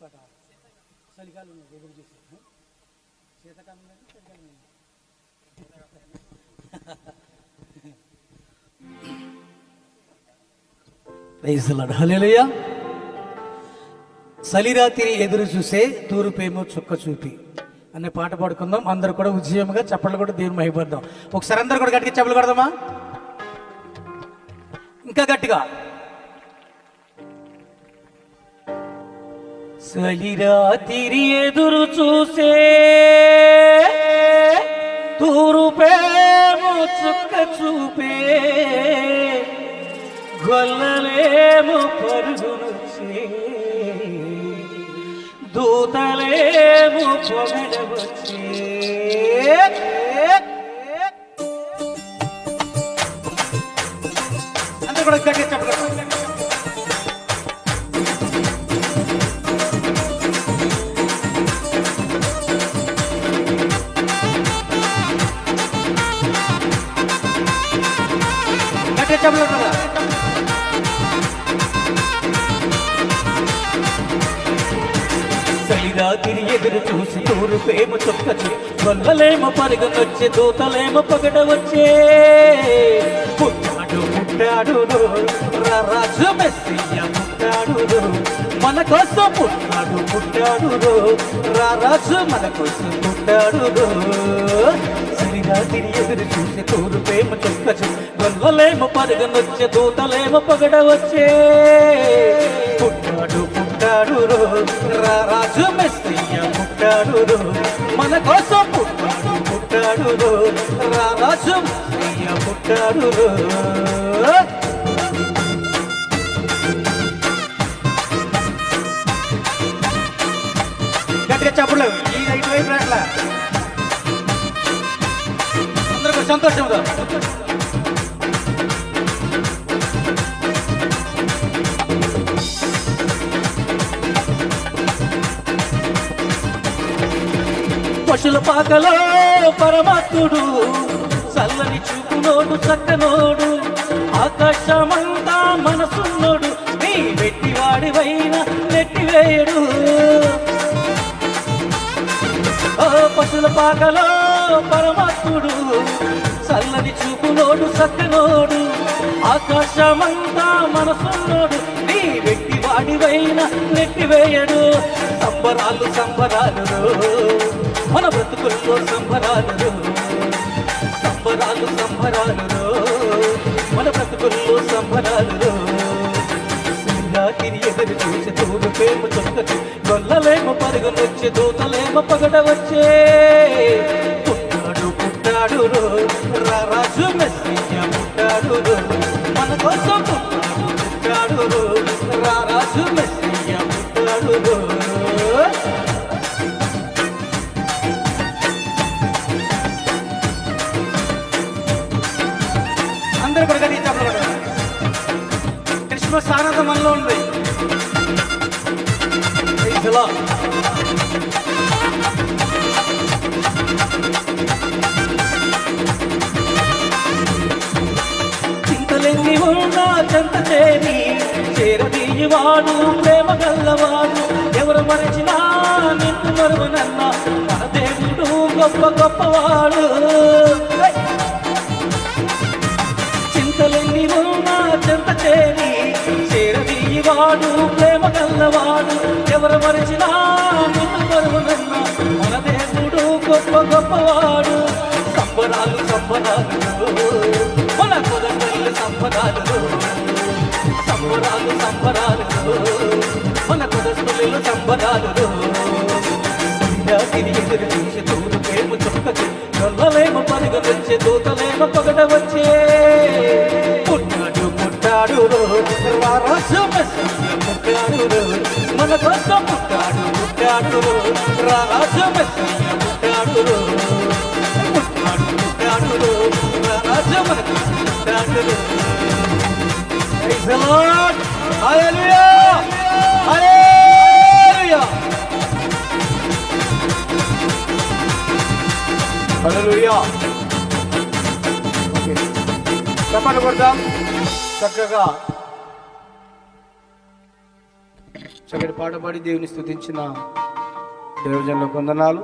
పాట చలికాలం ఎదురు చూసాను. శీతాకాలం చలికాలం హల్లెలూయా. చలిరాత్రి ఎదురు చూసే తూర్పేమో చుక్క చూపి అనే పాట పాడుకుందాం. అందరూ కూడా ఉద్యమంగా చప్పట్లు కూడా దేవుని మహిమపడదాం. ఒకసారి అందరు కూడా గట్టిగా చప్పట్లు కొడదామా? ఇంకా గట్టిగా. చలిరాత్రి ఎదురు చూసే తూర్పేమో చుక్క చూపే గొల్లలేమో పరుగునొచ్చే దూతలేమో పొగడవచ్చే. అందరూ కూడా గట్టిగా చెప్పగలరు. గట్టిగా చెప్పగలరు కదా. చలిరాత్రి ఎదురు చూసి తూర్పేమో చొక్కచ్చు గొల్లలేమో పరుగునొచ్చే దూతలేమో పగడవచ్చే. పుట్టాడు పుట్టాడు రాజు మెస్సియా పుట్టాడు మన కోసం పుట్టాడు పుట్టాడు రాజు మన కోసం పుట్టాడు. చలిరాత్రి ఎదురు చూసి తూర్పేమో చొక్కచ్చు గొల్లలేమో పరుగునొచ్చే దూతలేమో పగడవచ్చే. పుట్టాడు పుట్టాడు రాజు మెస్సియా పుట్టాడు మన కోసం పుట్టాడు పుట్టాడు రాజు మెస్సియా పుట్టాడు. గట్టిగా చెప్పలేవు ఈ రైతు వైపు రాట్లా. అందరూ సంతోషంగా పశుల పాకలో పరమాత్ముడు చల్లని చూపునోడు చక్కనోడు ఆకాశమంతా మనసున్నోడు నీ వెట్టివాడివైనా నెట్టివేయడు. పశుల పాకలో పరమాత్ముడు చల్లని చూపునోడు చక్కనోడు ఆకాశమంతా మనసున్నోడు నీ వెట్టివాడివైనా నెట్టివేయడు. సంబరాలు సంబరాలు మన బ్రతుకుల్లో సంబరాలు సంబరాలు సంబరాలు మన బ్రతుకుల్లో సంబరాలు. రాత్రి ఎదురు చూసి తూర్పేమో చొక్కచ్చు గొల్లలేమో పరుగునొచ్చే దూతలేమో పగడవచ్చే. పుట్టాడు పుట్టాడు రాజు మెస్సియా పుట్టాడు మన కోసం పుట్టాడు పుట్టాడు రాజు మెస్సియా పుట్టాడు. అందరూ కూడా గట్టిగా చెప్పగలరు. క్రిస్మస్ ఆనందం మనలో ఉంది. చింతలెన్ని ఉన్నా చెంత చేరి చేరదీయువాడు ప్రేమ గల్లవాడు ఎవరు మరచినా నిన్ను మరువనన్న మన దేవుడు గొప్ప గొప్పవాడు. చింతలెన్ని ఉన్నా చెంత చేరి చేరదీయువాడు ప్రేమ గల్లవాడు ఎవరు మరచినా నిన్ను మరువనన్న మన దేవుడు గొప్ప గొప్పవాడు. సంబరాలు సంబరాలు మన కొదలు సంబరాలు సంబరాలు సంబరాలు మన కొదలు సంబరాలు. ఎదురు చూసి తూర్పేమో చొక్కచ్చు గొల్లలేమో పరుగునొచ్చే దూతలేమో పగడవచ్చే. పుట్టాడు పుట్టాడు రాజు మెస్సియా పుట్టాడు మన కోసం పుట్టాడు పుట్టాడు రాజు మెస్సియా పుట్టాడు. పుట్టాడు పుట్టాడు రాజు మన కోసం పుట్టాడు. Praise the Lord. Hallelujah hallelujah hallelujah. చప్పట్లు కొడదాం చక్కగా. చక్కటి పాట పాడి దేవుని స్తుతించిన దేవజనులకు వందనాలు.